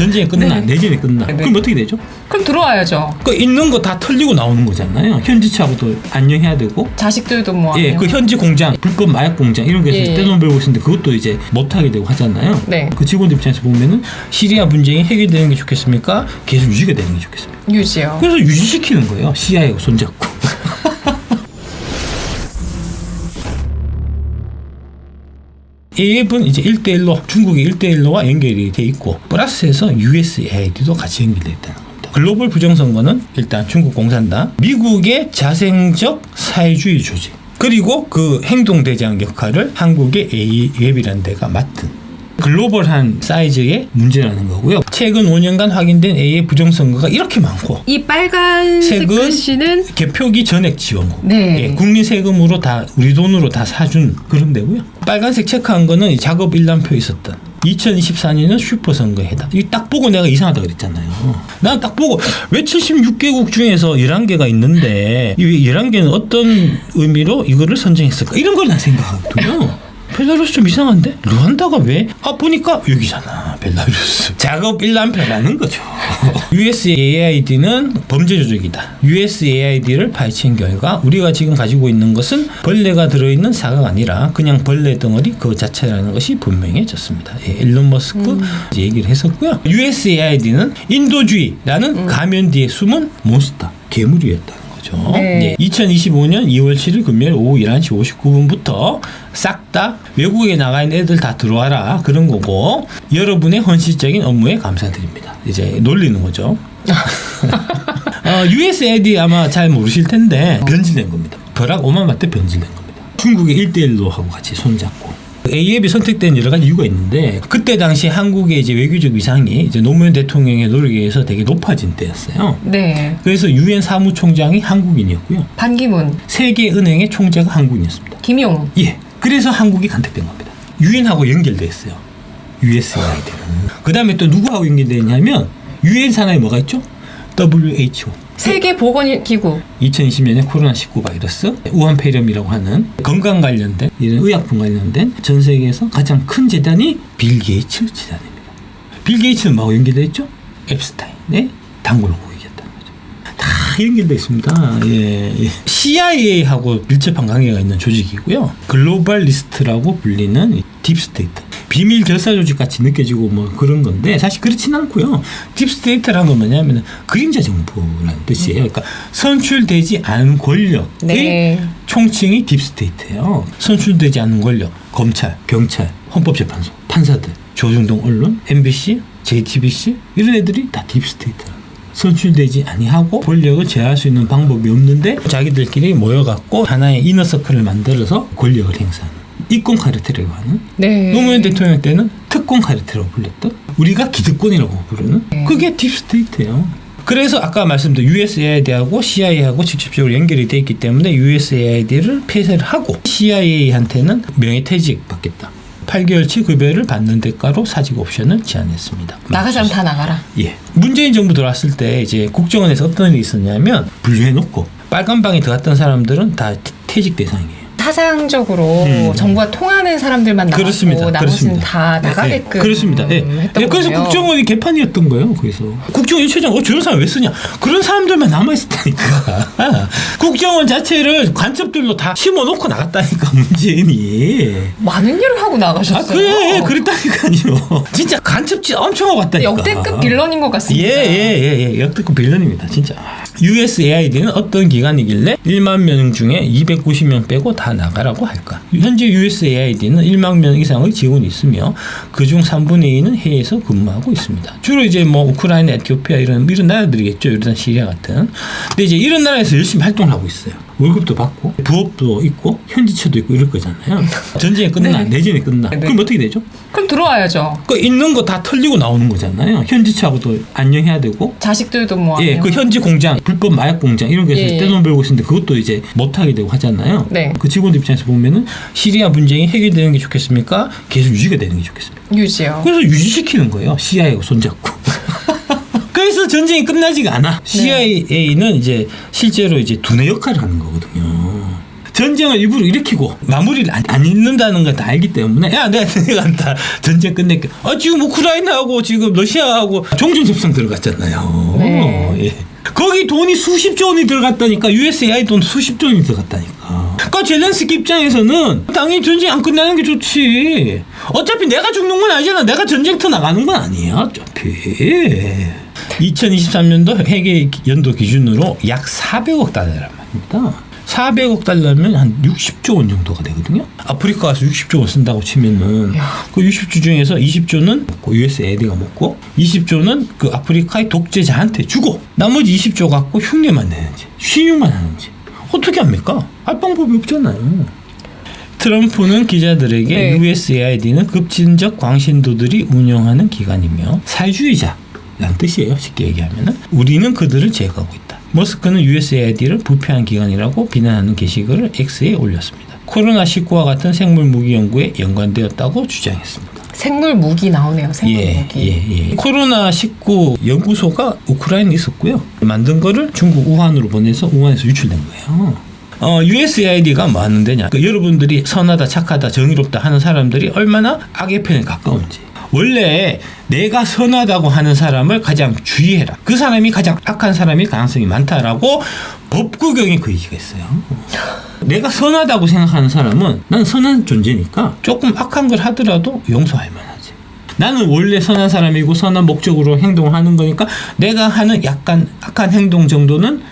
전쟁이 끝나, 네. 내전이 끝나. 네. 그럼 어떻게 되죠? 그럼 들어와야죠. 그 있는 거 다 털리고 나오는 거잖아요. 현지차하고도 안녕해야 되고. 자식들도 뭐. 예, 그 현지 공장, 불법 마약 공장 이런 게 예. 떼돈 벌고 있는데 그것도 이제 못 하게 되고 하잖아요. 네. 그 직원들 입장에서 보면은 시리아 분쟁이 해결되는 게 좋겠습니까? 계속 유지가 되는 게 좋겠습니까? 유지요. 그래서 유지시키는 거예요. CIA하고 손잡고. 이 앱은 이제 1대1로 중국이 1대1로와 연결이 돼 있고 플러스해서 USAID도 같이 연결되어 있다는 겁니다. 글로벌 부정선거는 일단 중국 공산당, 미국의 자생적 사회주의 조직, 그리고 그 행동대장 역할을 한국의 A웹이라는 데가 맡은 글로벌한 사이즈의 문제라는 거고요. 최근 5년간 확인된 A의 부정선거가 이렇게 많고 이 빨간색 색은 글씨는 개표기 전액 지원국. 네. 예, 국민 세금으로 다 우리 돈으로 다 사준 그런 데고요. 빨간색 체크한 거는 작업 일람표 있었던 2024년은 슈퍼선거에 해당. 이 딱 보고 내가 이상하다 그랬잖아요. 난 딱 보고 왜 76개국 중에서 11개가 있는데 이 11개는 어떤 의미로 이거를 선정했을까? 이런 걸 난 생각하거든요. 벨라루스 좀 이상한데? 루안다가 왜? 보니까 여기잖아. 벨라루스. 작업 일람표라는 거죠. USAID는 범죄 조직이다. USAID를 파헤친 결과 우리가 지금 가지고 있는 것은 벌레가 들어있는 사과가 아니라 그냥 벌레 덩어리 그 자체라는 것이 분명해졌습니다. 예, 일론 머스크 이제 얘기를 했었고요. USAID는 인도주의라는 가면 뒤에 숨은 몬스터, 괴물이었다. 네. 네. 2025년 2월 7일 금요일 오후 11시 59분부터 싹 다 외국에 나가 있는 애들 다 들어와라 그런 거고 여러분의 헌신적인 업무에 감사드립니다. 이제 놀리는 거죠. USAID 아마 잘 모르실 텐데 변질된 겁니다. 버락 오바마 때 변질된 겁니다. 중국의 1대1로 하고 같이 손잡고 A앱이 선택된 여러 가지 이유가 있는데 그때 당시 한국의 이제 외교적 위상이 이제 노무현 대통령의 노력에 의해서 되게 높아진 때였어요. 네. 그래서 유엔 사무총장이 한국인이었고요. 반기문, 세계은행의 총재가 한국인이었습니다. 김용. 예. 그래서 한국이 간택된 겁니다. 유엔하고 연결돼 있어요. USAID는. 그다음에 또 누구하고 연결돼 있냐면 유엔 산하에 뭐가 있죠? WHO. 세계보건기구. 2020년에 코로나19 바이러스, 우한 폐렴이라고 하는 건강 관련된 이런 의약품 관련된 전 세계에서 가장 큰 재단이 빌 게이츠 재단입니다. 빌 게이츠는 뭐하고 연결돼 있죠? 앱스타인의 단골 고객이었다는 거죠. 다 연결돼 있습니다. 예. CIA하고 밀접한 관계가 있는 조직이고요. 글로벌 리스트라고 불리는 딥스테이트. 비밀 결사 조직 같이 느껴지고 뭐 그런 건데 사실 그렇진 않고요. 딥스테이트라는 건 뭐냐면 그림자 정부라는 뜻이에요. 그러니까 선출되지 않은 권력의 네. 총칭이 딥스테이트예요. 선출되지 않은 권력, 검찰, 경찰, 헌법재판소, 판사들, 조중동 언론, MBC, JTBC 이런 애들이 다 딥스테이트예요. 선출되지 아니하고 권력을 제어할 수 있는 방법이 없는데 자기들끼리 모여갖고 하나의 이너서클을 만들어서 권력을 행사하는 이권 카르텔이라고 하는 네. 노무현 대통령 때는 특권 카르텔이라고 불렸던 우리가 기득권이라고 부르는 그게 딥스테이트예요. 그래서 아까 말씀드린 USAID하고 CIA하고 직접적으로 연결이 돼 있기 때문에 USAID를 폐쇄를 하고 CIA한테는 명예퇴직 받겠다. 8개월치 급여를 받는 대가로 사직 옵션을 제안했습니다. 나가자면 다 나가라. 예. 문재인 정부 들어왔을 때 이제 국정원에서 어떤 일이 있었냐면 분류해놓고 빨간 방에 들어갔던 사람들은 다 퇴직 대상이에요. 사상적으로 정부와 통하는 사람들만 나가고 그렇습니다. 나머지는 그렇습니다. 다 나가게끔 그렇습니다. 했던 그래서 거예요. 국정원이 개판이었던 거예요. 그래서 국정원 일처장 저런 사람 왜 쓰냐? 그런 사람들만 남아있었다니까. 국정원 자체를 간첩들로 다 심어놓고 나갔다니까 문재인이. 많은 일을 하고 나가셨어요. 그래 그랬다니까요. 진짜 간첩짓 엄청 하고 갔다니까. 역대급 빌런인 것 같습니다. 예. 역대급 빌런입니다. 진짜. USAID는 어떤 기관이길래 1만 명 중에 290명 빼고 다 나가라고 할까? 현재 USAID는 1만 명 이상의 지원이 있으며 그중 3분의 2는 해외에서 근무하고 있습니다. 주로 이제 뭐 우크라이나, 에티오피아 이런 나라들이겠죠. 이런 시리아 같은. 근데 이제 이런 나라에서 열심히 활동을 하고 있어요. 월급도 받고 부업도 있고 현지처도 있고 이럴 거잖아요. 전쟁이 끝나, 네. 내전이 끝나. 네. 그럼 어떻게 되죠? 그럼 들어와야죠. 그 있는 거 다 털리고 나오는 거잖아요. 현지차하고도 안녕해야 되고. 자식들도 뭐 예, 그 현지 공장, 불법 마약 공장 이런 게서 예. 떼돈 벌고 있는데 그것도 이제 못 하게 되고 하잖아요. 네. 그 직원들 입장에서 보면은 시리아 분쟁이 해결되는 게 좋겠습니까? 계속 유지가 되는 게 좋겠습니까? 유지요. 그래서 유지시키는 거예요. CIA하고 손잡고. 그래서 전쟁이 끝나지가 않아. CIA는 이제 실제로 이제 두뇌 역할을 하는 거거든요. 전쟁을 일부러 일으키고 마무리를 안 잊는다는 걸 다 알기 때문에 야 내가 다 전쟁 끝낼게. 지금 우크라이나하고 지금 러시아하고 종전 협상 들어갔잖아요. 네. 예. 거기 돈이 수십조 원이 들어갔다니까. USAID 돈 수십조 원이 들어갔다니까. 그러니까 젤렌스키 입장에서는 당연히 전쟁 안 끝나는 게 좋지. 어차피 내가 죽는 건 아니잖아. 내가 전쟁터 나가는 건 아니야 어차피. 2023년도 회계 연도 기준으로 약 400억 달러란 말입니다. 400억 달러면 한 60조 원 정도가 되거든요. 아프리카 가서 60조 원 쓴다고 치면은 그 60조 중에서 20조는 USAID가 먹고 20조는 그 아프리카의 독재자한테 주고 나머지 20조 갖고 흉내만 내는지 신용만 하는지 어떻게 합니까? 할 방법이 없잖아요. 트럼프는 기자들에게 네. USAID는 급진적 광신도들이 운영하는 기관이며 사회주의자라는 뜻이에요. 쉽게 얘기하면은 우리는 그들을 제거하고 있다. 머스크는 USAID를 부패한 기관이라고 비난하는 게시글을 X에 올렸습니다. 코로나19와 같은 생물 무기 연구에 연관되었다고 주장했습니다. 생물 무기 나오네요. 생물 무기. 코로나19 연구소가 우크라이나에 있었고요. 만든 거를 중국 우한으로 보내서 우한에서 유출된 거예요. USAID가 뭐 하는 데냐? 여러분들이 선하다, 착하다, 정의롭다 하는 사람들이 얼마나 악의 편에 가까운지. 원래 내가 선하다고 하는 사람을 가장 주의해라. 그 사람이 가장 악한 사람일 가능성이 많다라고 법구경에 그 얘기가 있어요. 내가 선하다고 생각하는 사람은 난 선한 존재니까 조금 악한 걸 하더라도 용서할 만하지. 나는 원래 선한 사람이고 선한 목적으로 행동을 하는 거니까 내가 하는 약간 악한 행동 정도는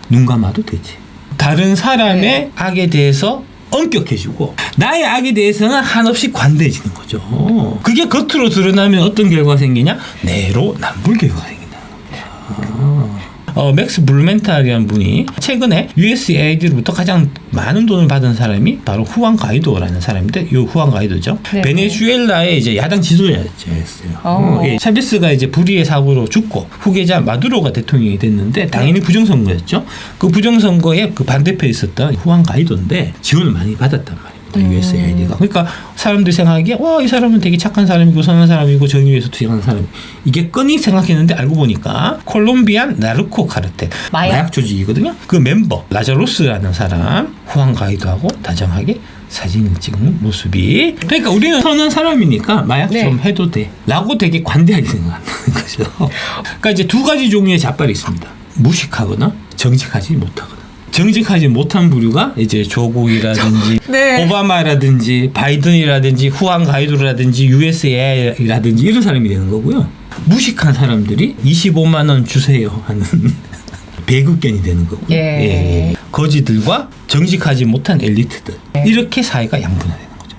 눈 감아도 되지. 다른 사람의 악에 대해서 엄격해지고 나의 악에 대해서는 한없이 관대해지는 거죠. 그게 겉으로 드러나면 어떤 결과가 생기냐? 내로남불 결과가 생긴다는 겁니다. 맥스 블루멘탈이라는 분이 최근에 USAID로부터 가장 많은 돈을 받은 사람이 바로 후안 가이도라는 사람인데 이 후안 가이도죠. 네. 베네수엘라의 이제 야당 지도자였어요. 차베스가 이제 불의의 사고로 죽고 후계자 마두로가 대통령이 됐는데 당연히 부정선거였죠. 그 부정선거에 그 반대표에 있었던 후안 가이도인데 지원을 많이 받았단 말이에요. USAID가. 그러니까 사람들이 생각하기에 와, 이 사람은 되게 착한 사람이고 선한 사람이고 정의 위해서 투쟁하는 사람. 이게 끈히 생각했는데 알고 보니까 콜롬비안 나르코 카르텔 마약 조직이거든요. 그 멤버 라자로스라는 사람 후안 가이도하고 다정하게 사진을 찍는 모습이. 그러니까 우리는 선한 사람이니까 마약 좀 해도 돼 라고 되게 관대하게 생각하는 거죠. 그러니까 이제 두 가지 종류의 잣발이 있습니다. 무식하거나 정직하지 못하거나. 정직하지 못한 부류가 이제 조국이라든지 오바마라든지 바이든이라든지 후안 가이도라든지 USAI라든지 이런 사람이 되는 거고요. 무식한 사람들이 25만 원 주세요 하는 배급견이 되는 거고요. 거지들과 정직하지 못한 엘리트들. 이렇게 사회가 양분화되는 거죠.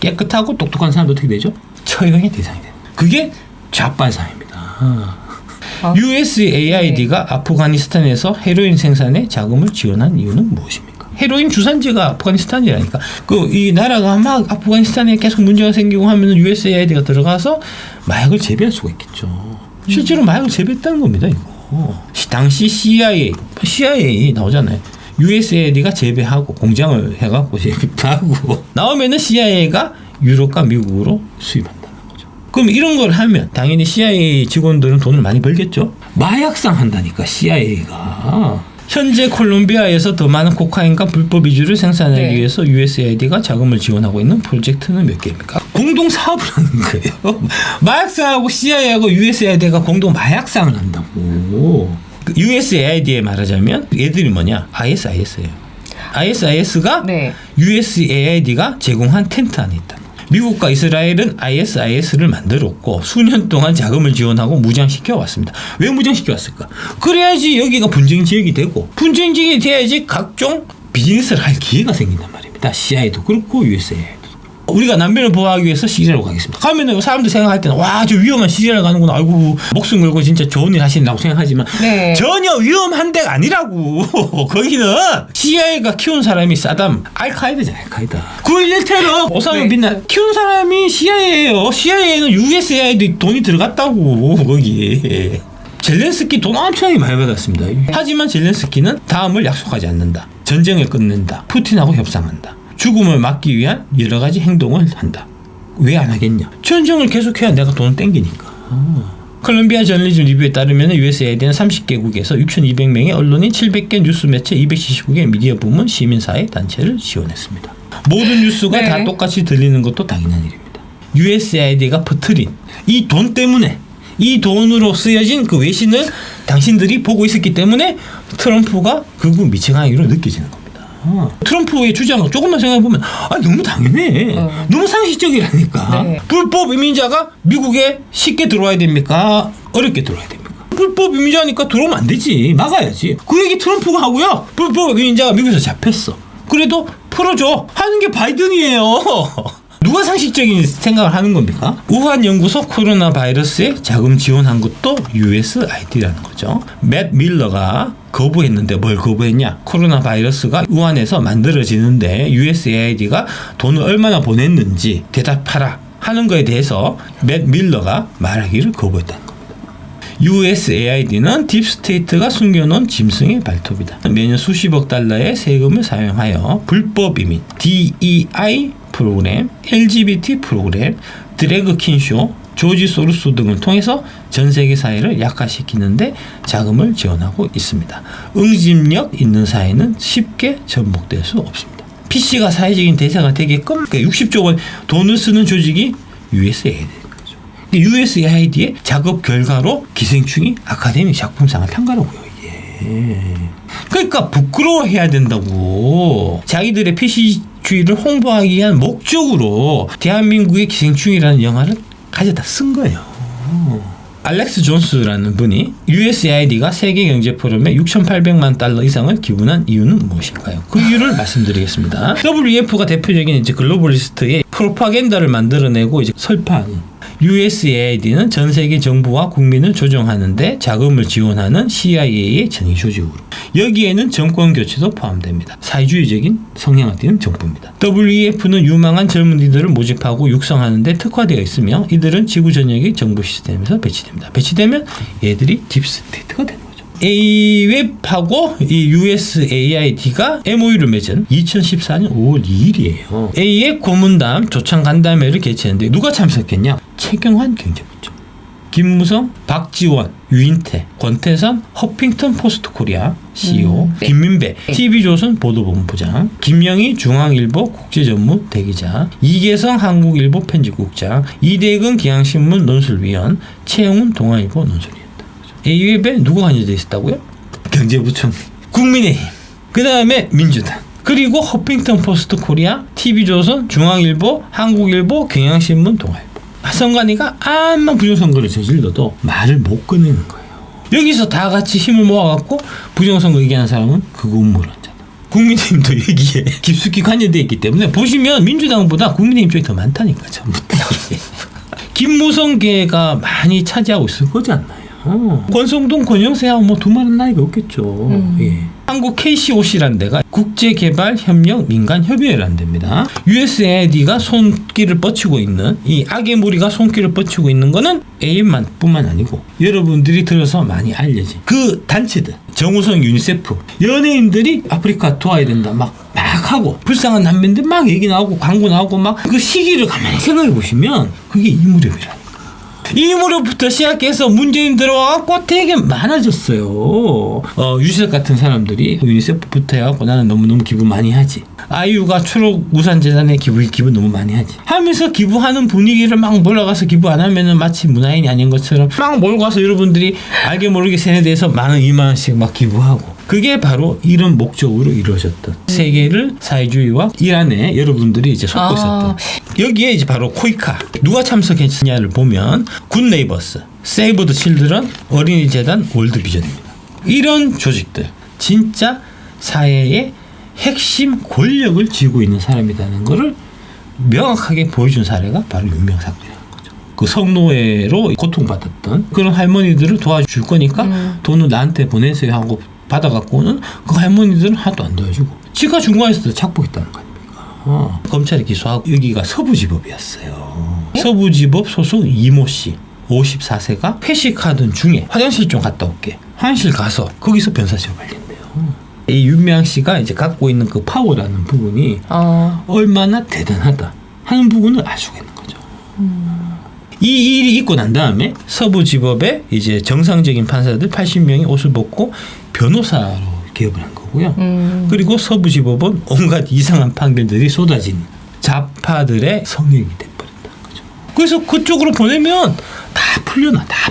깨끗하고 똑똑한 사람도 어떻게 되죠? 처형의 대상이 되는 거예요. 그게 좌빨 사회입니다. USAID가 아프가니스탄에서 헤로인 생산에 자금을 지원한 이유는 무엇입니까? 헤로인 주산지가 아프가니스탄이라니까. 이 나라가 막 아프가니스탄에 계속 문제가 생기고 하면 USAID가 들어가서 마약을 재배할 수가 있겠죠. 실제로 마약을 재배했다는 겁니다, 이거. 당시 CIA 나오잖아요. USAID가 재배하고 공장을 해갖고 재배하고 나오면은 CIA가 유럽과 미국으로 수입한다. 그럼 이런 걸 하면 당연히 CIA 직원들은 돈을 많이 벌겠죠. 마약상 한다니까 CIA가. 현재 콜롬비아에서 더 많은 코카인과 불법 이주를 생산하기 위해서 USAID가 자금을 지원하고 있는 프로젝트는 몇 개입니까? 공동 사업을 하는 거예요. 마약상하고 CIA하고 USAID가 공동 마약상을 한다고. USAID에 말하자면 얘들이 뭐냐? ISIS예요. ISIS가 USAID가 제공한 텐트 안에 있다. 미국과 이스라엘은 ISIS를 만들었고 수년 동안 자금을 지원하고 무장시켜 왔습니다. 왜 무장시켜 왔을까? 그래야지 여기가 분쟁 지역이 되고 분쟁 지역이 돼야지 각종 비즈니스를 할 기회가 생긴단 말입니다. CIA도 그렇고 USAI도. 우리가 남편을 보호하기 위해서 시리아로 가겠습니다. 가면은 사람들 생각할 때는 와, 저 위험한 시리아를 가는구나. 아이고, 목숨 걸고 진짜 좋은 일 하시는다고 생각하지만 전혀 위험한 데가 아니라고. 거기는 CIA가 키운 사람이 사담 알카이다잖아요. 알카이다. 9.11 테러 오사마 빈라덴 키운 사람이 CIA예요. CIA는 USAID 돈이 들어갔다고 거기. 젤렌스키 돈 엄청나게 많이 받았습니다. 하지만 젤렌스키는 다음을 약속하지 않는다. 전쟁을 끝낸다. 푸틴하고 협상한다. 죽음을 막기 위한 여러 가지 행동을 한다. 왜 안 하겠냐? 전쟁을 계속해야 내가 돈을 땡기니까. 콜롬비아 저널리즘 리뷰에 따르면 USAID는 30개국에서 6,200명의 언론인 700개 뉴스 매체 279개 미디어 부문 시민사회 단체를 지원했습니다. 모든 뉴스가 네. 다 똑같이 들리는 것도 당연한 일입니다. USAID가 퍼뜨린 이 돈 때문에 이 돈으로 쓰여진 그 외신을 당신들이 보고 있었기 때문에 트럼프가 극우 미치광이로 느껴지는 겁니다. 트럼프의 주장을 조금만 생각해보면 너무 당연해. 너무 상식적이라니까. 네. 불법 이민자가 미국에 쉽게 들어와야 됩니까? 어렵게 들어와야 됩니까? 불법 이민자니까 들어오면 안 되지. 막아야지. 그 얘기 트럼프가 하고요. 불법 이민자가 미국에서 잡혔어. 그래도 풀어줘 하는 게 바이든이에요. 누가 상식적인 생각을 하는 겁니까? 우한 연구소 코로나 바이러스에 자금 지원한 것도 USAID라는 거죠. 맷 밀러가 거부했는데 뭘 거부했냐? 코로나 바이러스가 우한에서 만들어지는데 USAID가 돈을 얼마나 보냈는지 대답하라 하는 거에 대해서 맷 밀러가 말하기를 거부했다는 겁니다. USAID는 딥스테이트가 숨겨놓은 짐승의 발톱이다. 매년 수십억 달러의 세금을 사용하여 불법 이민, DEI 프로그램, LGBT 프로그램, 드래그 퀸쇼, 조지 소로스 등을 통해서 전 세계 사회를 약화시키는데 자금을 지원하고 있습니다. 응집력 있는 사회는 쉽게 전복될 수 없습니다. PC가 사회적인 대사가 되게끔 60조 원 돈을 쓰는 조직이 USAID. USAID의 작업 결과로 기생충이 아카데믹 작품상을 탄 거라고요. 이게. 그러니까 부끄러워해야 된다고. 자기들의 PC주의를 홍보하기 위한 목적으로 대한민국의 기생충이라는 영화를 가져다 쓴 거예요. 알렉스 존스라는 분이 USAID가 세계경제포럼에 6,800만 달러 이상을 기부한 이유는 무엇일까요? 그 이유를 말씀드리겠습니다. WEF가 대표적인 이제 글로벌리스트의 프로파간다를 만들어내고 이제 설파하는 USAID는 전 세계 정부와 국민을 조정하는데 자금을 지원하는 CIA의 전위 조직으로 여기에는 정권 교체도 포함됩니다. 사회주의적인 성향을 띠는 정부입니다. WEF는 유망한 젊은이들을 모집하고 육성하는데 특화되어 있으며 이들은 지구 전역의 정부 시스템에서 배치됩니다. 배치되면 얘들이 딥스테이트가 되는 거죠. AWEF하고 이 USAID가 MOU를 맺은 2014년 5월 2일이에요. AWEF 고문담 조창 간담회를 개최했는데 누가 참석했냐? 최경환 경제부총, 김무성, 박지원, 유인태, 권태선, 허핑턴 포스트 코리아 CEO, 김민배, TV조선 보도본부장, 김영희 중앙일보 국제전무 대기자, 이계성 한국일보 편집국장, 이대근 기양신문 논술위원, 최영훈 동아일보 논술위원. AWEF에 누가 관여되어 있었다고요? 경제부총, 국민의힘, 그 다음에 민주당, 그리고 허핑턴 포스트 코리아, TV조선, 중앙일보, 한국일보, 경향신문, 동아일보. 선관위가 암만 부정선거를 저질러도 말을 못 꺼내는 거예요. 여기서 다 같이 힘을 모아갖고 부정선거 얘기하는 사람은 그거 음모론자다. 국민의힘도 여기에 깊숙이 관여되어 있기 때문에 보시면 민주당보다 국민의힘 쪽이 더 많다니까 전부 다. 김무성계가 많이 차지하고 있을 거지 않나요? 권성동, 권영세하고 뭐 두말은 나이가 없겠죠. 예. 한국 KCOC라는 데가 국제개발협력 민간협의회라는 데입니다. USAID가 손길을 뻗치고 있는 이 악의 무리가 손길을 뻗치고 있는 거는 AID만 뿐만 아니고 여러분들이 들어서 많이 알려진 그 단체들, 정우성 유니세프, 연예인들이 아프리카 도와야 된다 막 하고 불쌍한 난민들 막 얘기 나오고 광고 나오고 막 그 시기를 가만히 생각해 보시면 그게 이 무렵이라. 이 무렵부터 시작해서 문재인 들어와갖고 되게 많아졌어요. 유재석 같은 사람들이 유니세프부터 해갖고 나는 너무너무 기부 많이 하지. 아이유가 초록우산재단에 기부 너무 많이 하지. 하면서 기부하는 분위기를 막 몰아가서 기부 안 하면은 마치 문화인이 아닌 것처럼 막 몰고 가서 여러분들이 알게 모르게 세뇌돼서 만원 2만 원씩 막 기부하고. 그게 바로 이런 목적으로 이루어졌던 세계를 사회주의와 일 안에 여러분들이 이제 속고 있었던 여기에 이제 바로 코이카 누가 참석했느냐를 보면 굿네이버스, 세이브 더 칠드런, 어린이재단, 월드비전입니다. 이런 조직들 진짜 사회의 핵심 권력을 쥐고 있는 사람이라는 것을 명확하게 보여준 사례가 바로 윤명사건이라는 거죠. 그 성노예로 고통받았던 그런 할머니들을 도와줄 거니까 돈을 나한테 보내세요 하고 받아갖고는 그 할머니들은 하나도 안 도와주고 지가 중간에서도 착복했다는 거 아닙니까? 검찰이 기소하고 여기가 서부지법이었어요. 서부지법 소속 이모 씨 54세가 회식하던 중에 화장실 좀 갔다 올게. 화장실 가서 거기서 변사체가 발견돼요. 이 윤명 씨가 이제 갖고 있는 그 파워라는 부분이 얼마나 대단하다 하는 부분을 알 수가 있는 거죠. 이 일이 있고 난 다음에 서부지법의 이제 정상적인 판사들 80명이 옷을 벗고 변호사로 개업을 한 거고요. 그리고 서부지법은 온갖 이상한 판결들이 쏟아진 좌파들의 성역이 돼버린다는 거죠. 그래서 그쪽으로 보내면 다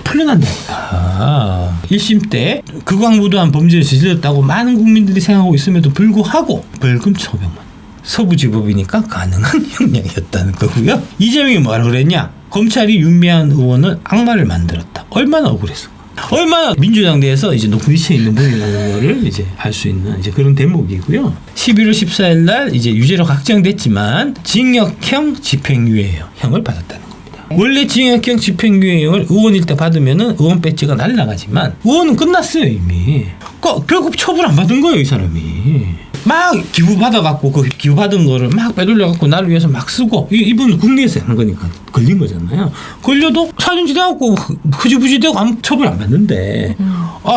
풀려난다니까. 1심 때 극악무도한 범죄를 저질렀다고 많은 국민들이 생각하고 있음에도 불구하고 벌금 1,500만 원. 서부지법이니까 가능한 형량이었다는 거고요. 이재명이 뭐라고 그랬냐? 검찰이 윤미향 의원을 악마를 만들었다. 얼마나 억울했어. 얼마나 민주당 내에서 이제 높은 위치에 있는 분이라는 거를 이제 알 수 있는 이제 그런 대목이고요. 11월 14일 날 이제 유죄로 확정됐지만 징역형 집행유예형을 받았다는 겁니다. 원래 징역형 집행유예형을 의원일 때 받으면은 의원 배지가 날라가지만 의원은 끝났어요 이미. 그러니까 결국 처벌 안 받은 거예요 이 사람이. 막 기부 받아갖고 그 기부 받은 거를 막 빼돌려갖고 나를 위해서 막 쓰고 이분은 국내에서 하는 거니까 걸린 거잖아요. 걸려도 사진지 돼갖고 흐지부지 되고 아무 처벌 안 받는데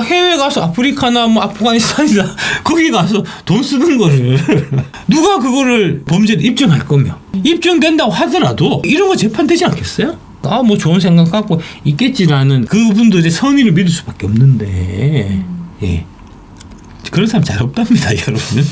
해외 가서 아프리카나 뭐 아프가니스탄이나 거기 가서 돈 쓰는 거를 누가 그거를 범죄를 입증할 거며 입증된다고 하더라도 이런 거 재판되지 않겠어요? 뭐 좋은 생각 갖고 있겠지라는 그분들의 선의를 믿을 수밖에 없는데 예. 그런 사람 잘 없답니다, 여러분.